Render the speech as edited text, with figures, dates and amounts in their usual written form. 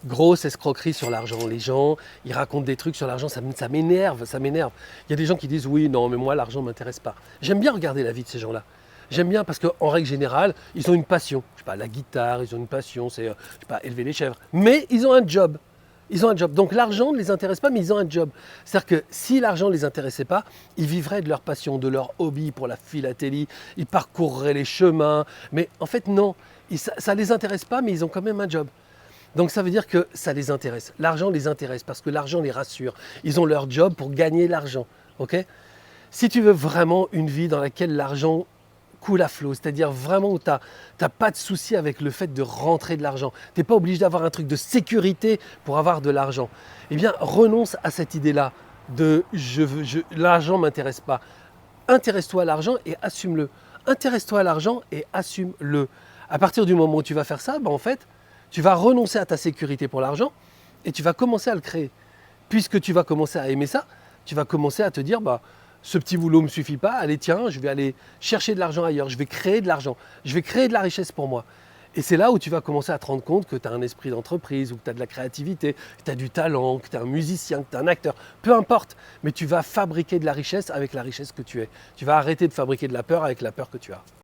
grosse escroquerie sur l'argent. Les gens, ils racontent des trucs sur l'argent, ça m'énerve, ça m'énerve. Il y a des gens qui disent oui, non, mais moi, l'argent ne m'intéresse pas. J'aime bien regarder la vie de ces gens-là. J'aime bien parce qu'en règle générale, ils ont une passion. Je sais pas, la guitare, ils ont une passion, c'est, je sais pas, élever les chèvres. Mais ils ont un job. Ils ont un job. Donc l'argent ne les intéresse pas, mais ils ont un job. C'est-à-dire que si l'argent ne les intéressait pas, ils vivraient de leur passion, de leur hobby pour la philatélie, ils parcourraient les chemins. Mais en fait, non, ça ne les intéresse pas, mais ils ont quand même un job. Donc ça veut dire que ça les intéresse. L'argent les intéresse parce que l'argent les rassure. Ils ont leur job pour gagner l'argent. Ok ? Si tu veux vraiment une vie dans laquelle l'argent coule à flot, c'est-à-dire vraiment où tu n'as pas de souci avec le fait de rentrer de l'argent, tu n'es pas obligé d'avoir un truc de sécurité pour avoir de l'argent, eh bien renonce à cette idée-là de l'argent ne m'intéresse pas. Intéresse-toi à l'argent et assume-le. Intéresse-toi à l'argent et assume-le. À partir du moment où tu vas faire ça, en fait, tu vas renoncer à ta sécurité pour l'argent et tu vas commencer à le créer. Puisque tu vas commencer à aimer ça, tu vas commencer à te dire, ce petit boulot ne me suffit pas, allez tiens, je vais aller chercher de l'argent ailleurs, je vais créer de l'argent, je vais créer de la richesse pour moi. Et c'est là où tu vas commencer à te rendre compte que tu as un esprit d'entreprise, ou que tu as de la créativité, que tu as du talent, que tu es un musicien, que tu es un acteur, peu importe, mais tu vas fabriquer de la richesse avec la richesse que tu es. Tu vas arrêter de fabriquer de la peur avec la peur que tu as.